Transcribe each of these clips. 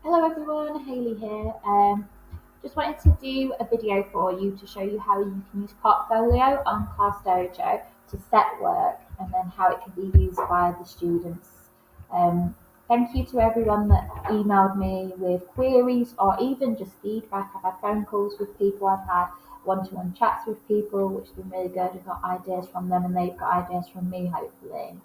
Hello everyone, Hayley here. Just wanted to do a video for you to show you how you can use Portfolio on Class Dojo to set work and then how it can be used by the students. Um, Thank you to everyone that emailed me with queries or even just feedback. I've had phone calls with people, I've had one-to-one chats with people, which has been really good. I've got ideas from them and they've got ideas from me, hopefully.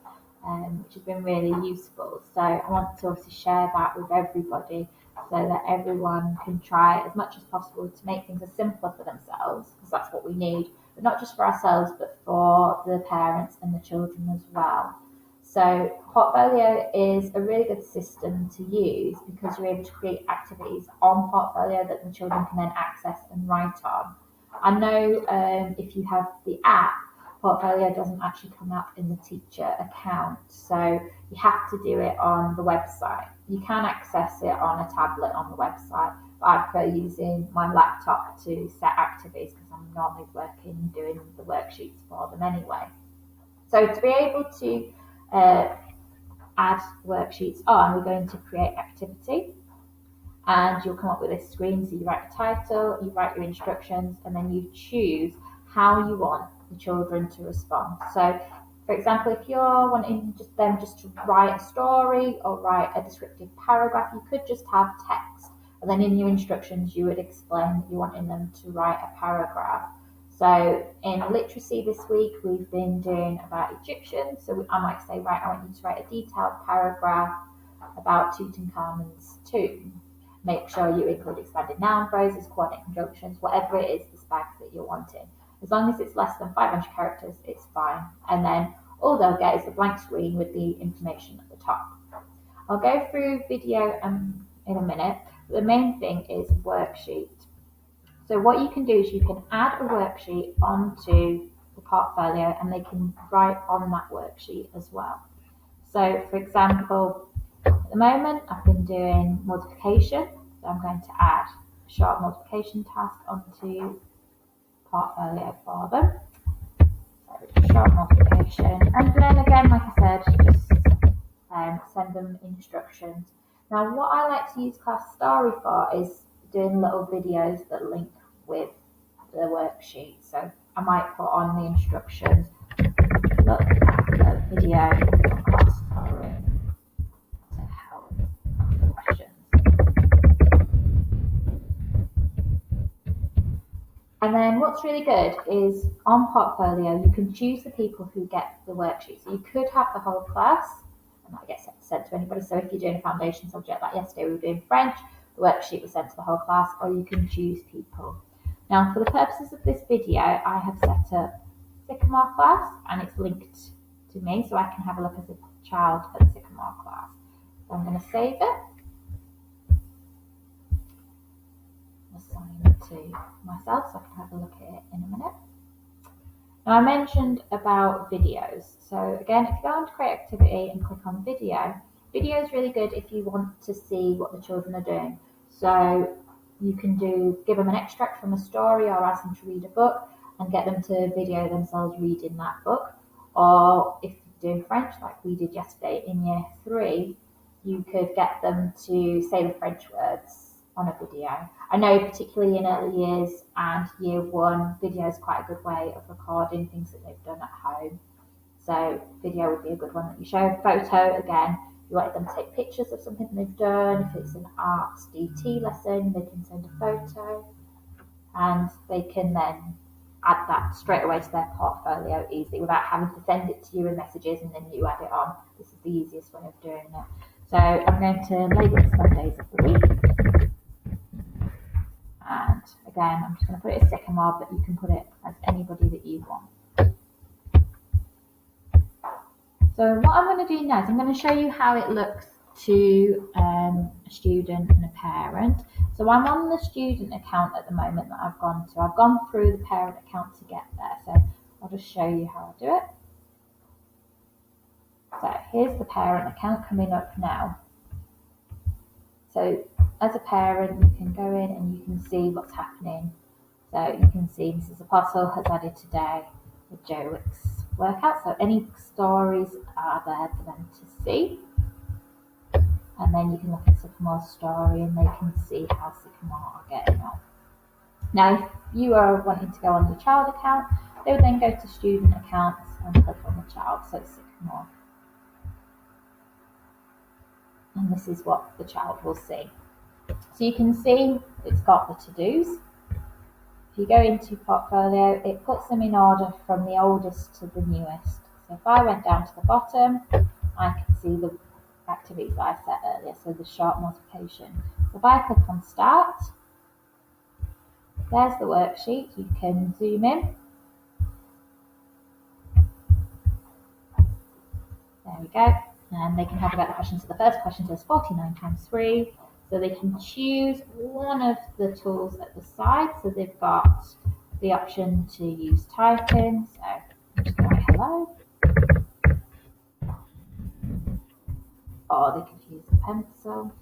Which has been really useful. So I want to obviously share that with everybody so that everyone can try as much as possible to make things as simpler for themselves, because that's what we need, but not just for ourselves, but for the parents and the children as well. So Portfolio is a really good system to use because you're able to create activities on Portfolio that the children can then access and write on. I know if you have the app, Portfolio doesn't actually come up in the teacher account, so you have to do it on the website. You can access it on a tablet on the website, but I prefer using my laptop to set activities because I'm normally working doing the worksheets for them anyway. So to be able to add worksheets on, we're going to create activity and you'll come up with this screen. So you write a title, you write your instructions, and then you choose how you want the children to respond. So for example, if you're wanting just to write a story or write a descriptive paragraph, you could just have text. And then in your instructions, you would explain that you're wanting them to write a paragraph. So in literacy this week, we've been doing about Egyptian. So I might say, right, I want you to write a detailed paragraph about Tutankhamun's tomb. Make sure you include expanded noun phrases, coordinate conjunctions, whatever it is, the specs that you're wanting. As long as it's less than 500 characters, it's fine. And then all they'll get is a blank screen with the information at the top. I'll go through video in a minute. But the main thing is worksheet. So what you can do is you can add a worksheet onto the portfolio and they can write on that worksheet as well. So for example, at the moment I've been doing multiplication, so I'm going to add a short multiplication task onto portfolio for them. So short multiplication, and then again, like I said, just send them instructions. Now what I like to use Class Story for is doing little videos that link with the worksheet. So I might put on the instructions, look at the video on Class Story to help the questions. And then what's really good is on Portfolio, you can choose the people who get the worksheet. So you could have the whole class, and that gets sent to anybody. So if you're doing a foundation subject, like yesterday we were doing French, the worksheet was sent to the whole class, or you can choose people. Now, for the purposes of this video, I have set up Sycamore class, and it's linked to me, so I can have a look as a child at Sycamore class. So I'm going to save it. Assign it to myself so I can have a look at it in a minute. Now I mentioned about videos. So again, if you go on to create activity and click on video, video is really good if you want to see what the children are doing. So you can give them an extract from a story or ask them to read a book and get them to video themselves reading that book. Or if you're doing French, like we did yesterday in year 3, you could get them to say the French words on a video. I know particularly in early years and year 1, video is quite a good way of recording things that they've done at home. So video would be a good one that you show. Photo, again, you want them to take pictures of something they've done. If it's an arts DT lesson, they can send a photo and they can then add that straight away to their portfolio easily without having to send it to you in messages and then you add it on. This is the easiest way of doing it. So I'm going to label it Sundays of the week. And again, I'm just going to put it as Sycamore, but you can put it as anybody that you want. So what I'm going to do now is I'm going to show you how it looks to a student and a parent. So I'm on the student account at the moment that I've gone to. I've gone through the parent account to get there. So I'll just show you how I do it. So here's the parent account coming up now. So as a parent, you can go in and you can see what's happening. So you can see Mrs. Apostle has added today the Joe Wicks workout. So any stories are there for them to see. and then you can look at Sycamore's story and they can see how Sycamore are getting on. Now, if you are wanting to go on the child account, they would then go to student accounts and click on the child, so it's Sycamore. And this is what the child will see. So you can see it's got the to-dos. If you go into portfolio, it puts them in order from the oldest to the newest. So if I went down to the bottom, I can see the activities that I set earlier, so the short multiplication. So if I click on start, there's the worksheet. You can zoom in. There we go. And they can have a go at the question. So the first question says 49 times 3. So they can choose one of the tools at the side. So they've got the option to use typing. So I'm just going to write hello. Or they can use the pencil.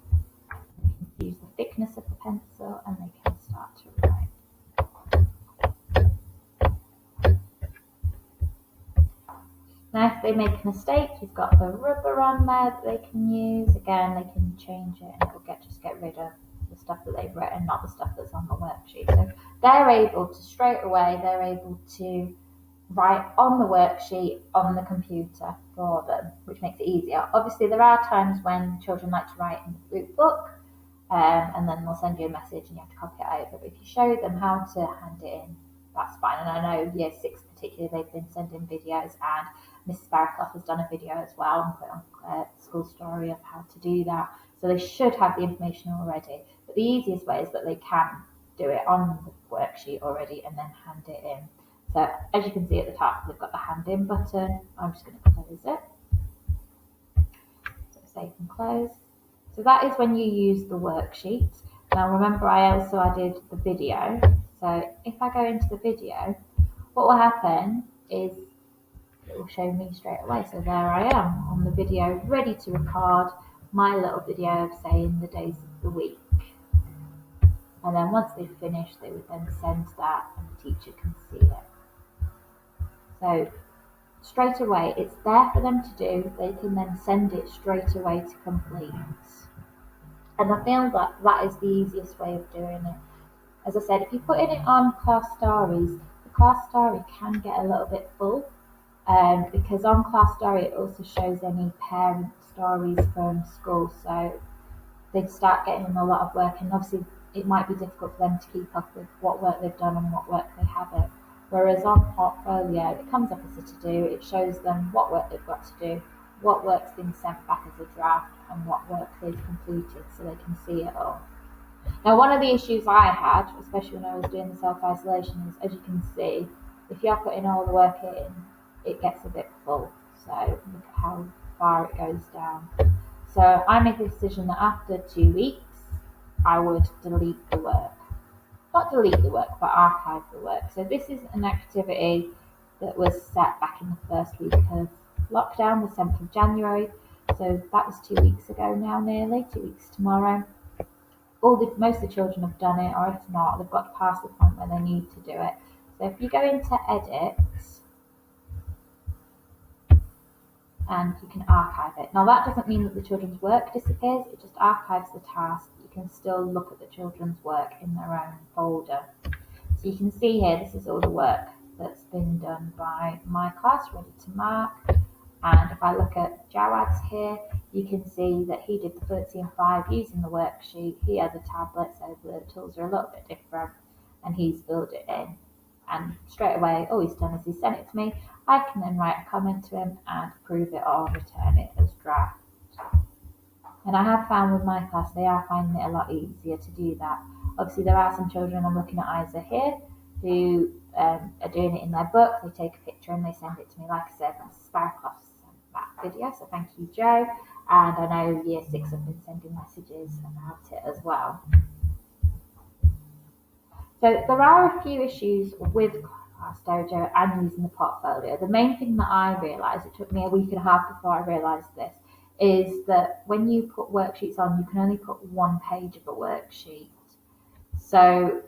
They can use the thickness of the pencil and they can start to write. Now, if they make a mistake, you've got the rubber on there that they can use. Again, they can change it and it will just get rid of the stuff that they've written, not the stuff that's on the worksheet. So they're able to straight away, they're able to write on the worksheet on the computer for them, which makes it easier. Obviously, there are times when children like to write in the group book, and then they'll send you a message and you have to copy it over. But if you show them how to hand it in, that's fine. And I know Year 6 particularly, they've been sending videos, and Mrs. Barraclough has done a video as well and put on school story of how to do that. So they should have the information already. But the easiest way is that they can do it on the worksheet already and then hand it in. So as you can see at the top, they've got the hand in button. I'm just going to close it. So save and close. So that is when you use the worksheet. Now remember, I also added the video. So if I go into the video, what will happen is it will show me straight away. So there I am on the video, ready to record my little video of saying the days of the week. And then once they've finished, they would then send that and the teacher can see it. So straight away, it's there for them to do. They can then send it straight away to complete. And I feel that that is the easiest way of doing it. As I said, if you put it on class stories, the class story can get a little bit full. Because on class story it also shows any parent stories from school, so they'd start getting in a lot of work, and obviously it might be difficult for them to keep up with what work they've done and what work they haven't. Whereas on portfolio, it comes up as a to-do, it shows them what work they've got to do, what work's been sent back as a draft, and what work they've completed, so they can see it all. Now, one of the issues I had, especially when I was doing the self-isolation, is, as you can see, if you're putting all the work in, it gets a bit full. So look at how far it goes down. So I made the decision that after 2 weeks, I would delete the work. Not delete the work, but archive the work. So this is an activity that was set back in the first week of lockdown, the 7th of January. So that was 2 weeks ago now, nearly 2 weeks tomorrow. Most of the children have done it, or if not, they've got past the point where they need to do it. So if you go into edit, and you can archive it. Now that doesn't mean that the children's work disappears, it just archives the task. You can still look at the children's work in their own folder. So you can see here, this is all the work that's been done by my class, ready to mark. And if I look at Jawad's here, you can see that he did the 30 and 5 using the worksheet. He has a tablet, so the tools are a little bit different, and he's filled it in. And straight away, all he's done is he sent it to me. I can then write a comment to him and approve it or return it as draft. And I have found with my class, they are finding it a lot easier to do that. Obviously, there are some children, I'm looking at Isa here, who are doing it in their book. They take a picture and they send it to me. Like I said, Mrs. Barraclough sent that video, so thank you, Joe. And I know Year 6 have been sending messages about it as well. So there are a few issues with Class Dojo and using the portfolio. The main thing that I realised, it took me a week and a half before I realised this, is that when you put worksheets on, you can only put one page of a worksheet. So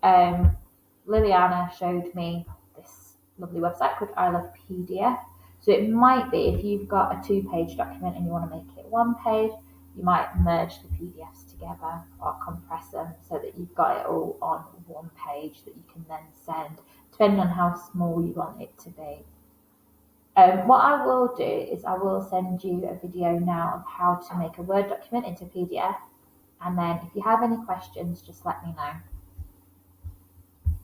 Liliana showed me this lovely website called I Love PDF. So it might be, if you've got a 2-page document and you want to make it 1 page, you might merge the PDFs together or compress them so that you've got it all on one page that you can then send, depending on how small you want it to be. What I will do is I will send you a video now of how to make a Word document into PDF, and then if you have any questions, just let me know.